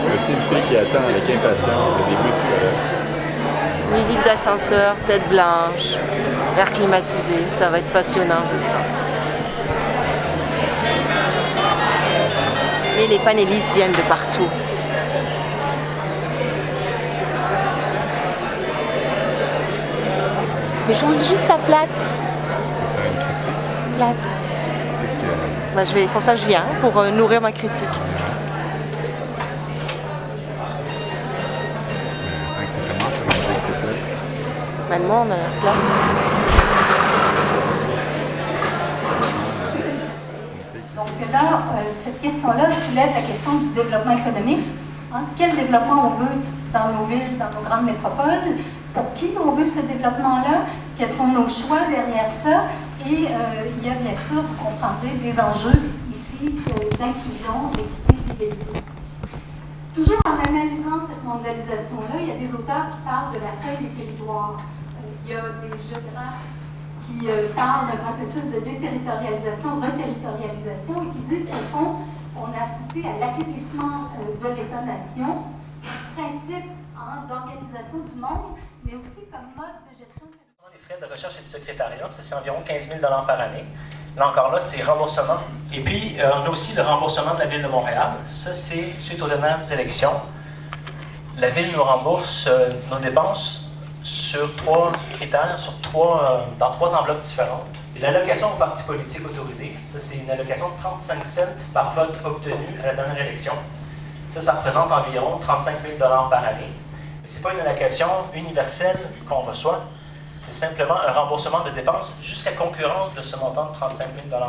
Voici une fille qui attend avec impatience le début du colloque. Musique d'ascenseur, tête blanche, air climatisé, ça va être passionnant, je le sens. Et les panélistes viennent de partout. C'est juste à plate. Tu peux faire une critique. Plate. Critique. Ben, c'est pour ça que je viens, pour nourrir ma critique. Tant que ça commence, on va dire que c'est plate. Ben, le monde, plate. Donc là, cette question-là soulève la question du développement économique. Hein? Quel développement on veut dans nos villes, dans nos grandes métropoles? Pour qui on veut ce développement-là? Quels sont nos choix derrière ça? Et il y a bien sûr, vous comprendrez, des enjeux ici d'inclusion, d'équité, d'égalité. Toujours en analysant cette mondialisation-là, il y a des auteurs qui parlent de la feuille des territoires. Il y a des géographes qui parlent d'un processus de déterritorialisation, reterritorialisation, et qui disent qu'au fond, on a assisté à l'affaiblissement de l'État-nation, principe d'organisation du monde, mais aussi comme mode de gestion. Les frais de recherche et de secrétariat, c'est environ 15 000 $ par année. Là encore, là, c'est remboursement. Et puis, on a aussi le remboursement de la Ville de Montréal. Ça, c'est suite aux dernières élections. La Ville nous rembourse nos dépenses sur 3 critères, dans 3 enveloppes différentes. L'allocation aux partis politiques autorisés, ça, c'est une allocation de 35 cents par vote obtenu à la dernière élection. Ça représente environ 35 000 $ par année. Mais ce n'est pas une allocation universelle qu'on reçoit. C'est simplement un remboursement de dépenses jusqu'à concurrence de ce montant de 35 000 $.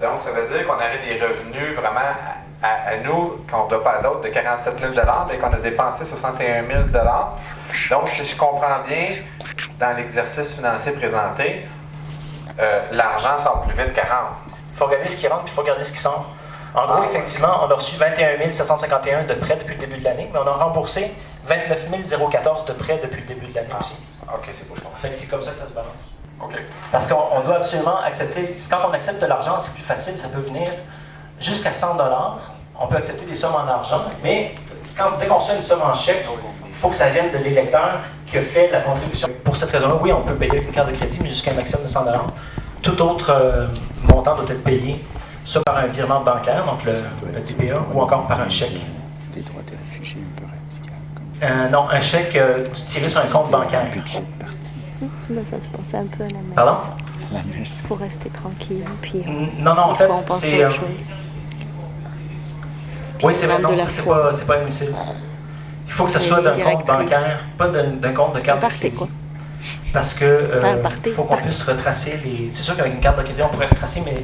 Donc, ça veut dire qu'on avait des revenus vraiment à nous, qu'on ne doit pas à d'autres, de 47 000 $ et qu'on a dépensé 61 000 $. Donc, si je comprends bien, dans l'exercice financier présenté, l'argent sort plus vite qu'à Il faut regarder ce qui rentre, puis il faut regarder ce qui sort. En gros, effectivement, on a reçu 21 751 de prêts depuis le début de l'année, mais on a remboursé 29 014 de prêts depuis le début de l'année aussi. OK, c'est beau, je comprends. Fait que c'est comme ça que ça se balance. OK. Parce qu'on doit absolument accepter, quand on accepte de l'argent, c'est plus facile, ça peut venir jusqu'à 100 $. On peut accepter des sommes en argent, mais dès qu'on reçoit une somme en chèque, il faut que ça vienne de l'électeur qui a fait la contribution. Pour cette raison-là, oui, on peut payer avec une carte de crédit, mais jusqu'à un maximum de 100 $. Tout autre montant doit être payé soit par un virement bancaire, donc le TPA, ou encore par un chèque. Des droits des réfugiés un peu radical. Non, un chèque tiré sur un compte bancaire. Budget de parti. Ben, ça fait penser un peu à la messe. Pardon? La messe. Pour rester tranquille, puis Non, en il fait, faut en penser c'est... à autre chose. Oui, c'est vrai, demande non, de la ça, foi. c'est pas admissible. Il faut que ça soit d'un compte bancaire, pas d'un compte de carte de party, crédit. quoi. Parce que party, faut qu'on puisse retracer les... C'est sûr qu'avec une carte de crédit, on pourrait retracer, mais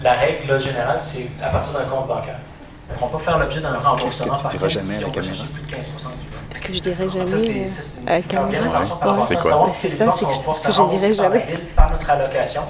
la règle là, générale, c'est à partir d'un compte bancaire. On peut faire l'objet d'un remboursement Qu'est-ce que tu diras partiel jamais si à on la va caméra? chercher plus de 15 % du Est-ce que je dirais Donc ça, jamais c'est à la une caméra? attention par rapport C'est à quoi? savoir Ouais, si c'est les ça, dépenses c'est vont que pouvoir ce se que je dirais rembourser par la jamais. ville par notre allocation.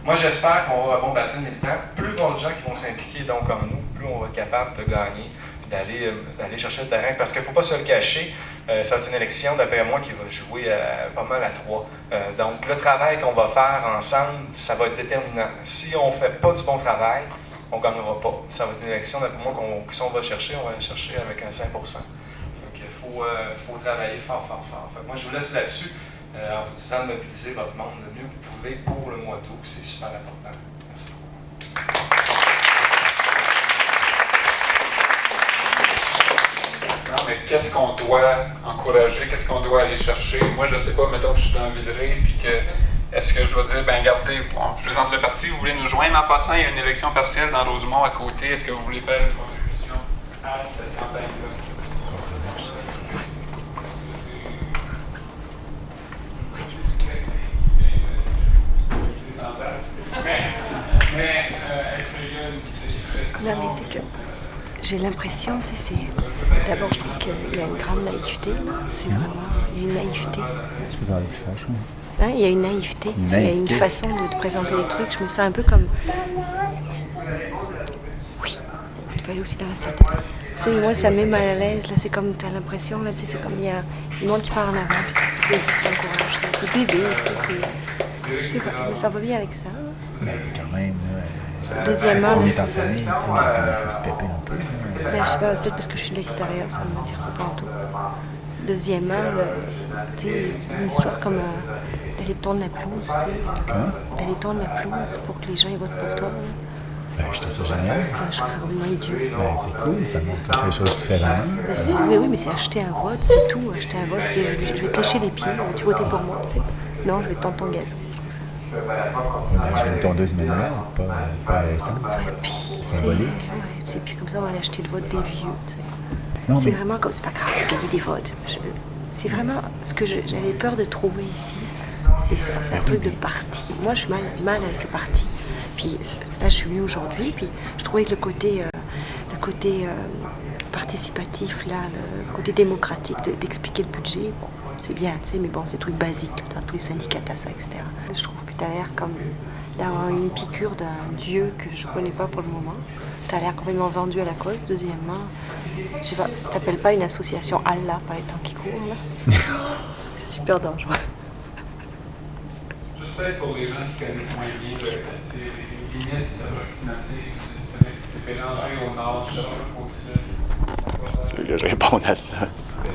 Moi, j'espère qu'on va avoir un bon bassin militant. Plus il y aura de gens qui vont s'impliquer donc comme nous, plus on va être capable de gagner, d'aller chercher le terrain. Parce qu'il ne faut pas se le cacher, ça va être une élection, d'après moi, qui va jouer pas mal à 3. Donc, le travail qu'on va faire ensemble, ça va être déterminant. Si on ne fait pas du bon travail, on ne gagnera pas. Ça va être une élection, d'après moi, si on va chercher, on va chercher avec un 5 %. Donc, il faut travailler fort. Fait que moi, je vous laisse là-dessus. En vous disant de mobiliser votre monde le mieux que vous pouvez pour le mois d'août, c'est super important. Merci. Non, mais qu'est-ce qu'on doit encourager, qu'est-ce qu'on doit aller chercher? Moi, je sais pas, mettons que je suis dans Villeray, puis que, est-ce que je dois dire, ben regardez, bon, je présente le parti, vous voulez nous joindre? En passant, il y a une élection partielle dans Rosemont à côté, est-ce que vous voulez faire une contribution à cette campagne-là? C'est ça, je sais. Non, mais c'est que j'ai l'impression, tu sais, c'est... D'abord, je trouve qu'il y a une grande naïveté. C'est vraiment... Il y a une naïveté. Tu peux parler plus fort, je crois. Hein, il y a une naïveté. Une Il y a naïveté. une façon de présenter les trucs. Je me sens un peu comme... Oui, tu peux aller aussi dans la salle. Tu sais, moi, ça me met mal à l'aise. Là, c'est comme, t'as l'impression, là, tu sais, c'est comme il y a du monde qui part en avant, puis c'est bébé qui s'encourage. C'est bébé, tu sais, Je sais pas, mais ça va bien avec ça. Mais quand même, là, je veux dire, Deuxièmement, on est en famille, tu sais, c'est quand il faut se péper un peu. Ben, je sais pas, peut-être parce que je suis de l'extérieur, ça ne m'attire pas en tout. Deuxièmement, tu sais, c'est une histoire comme d'aller tondre la pelouse, tu sais. Comment? D'aller tondre la pelouse pour que les gens ils votent pour toi. Là. Ben, je trouve ça génial. Je trouve ça complètement idiot. Ben, c'est cool, ça montre qu'on fait les choses différemment. Mais oui, mais c'est acheter un vote, c'est tout. Acheter un vote, c'est je vais te lécher les pieds, tu voter pour moi, tu sais. Non, je vais te tondre ton gazon. Je trouve ça. Ben, j'ai une tondeuse manuelle, pas à essence. Ouais, puis, Symbolique. Ouais, puis comme ça, on va aller acheter le vote des vieux, tu sais. Non, C'est mais vraiment comme, c'est pas grave, gagner des votes. C'est vraiment ce que j'avais peur de trouver ici. C'est ça, c'est un truc de parti. Moi, je suis mal avec le parti. Puis là, je suis venue aujourd'hui, puis je trouvais que le côté participatif, là, le côté démocratique d'expliquer le budget, bon, c'est bien, tu sais, mais bon, c'est des trucs basiques, là, dans tous les syndicats, t'as ça, etc. Je trouve que t'as l'air comme d'avoir une piqûre d'un dieu que je connais pas pour le moment. T'as l'air complètement vendu à la cause. Deuxièmement, je sais pas, t'appelles pas une association Allah par les temps qui courent, là? C'est super dangereux. Juste peut-être pour les gens qui connaissent moins bien les limites approximatives du district, c'est mélangé au nord, au sud. Tu veux que je réponde à ça? C'est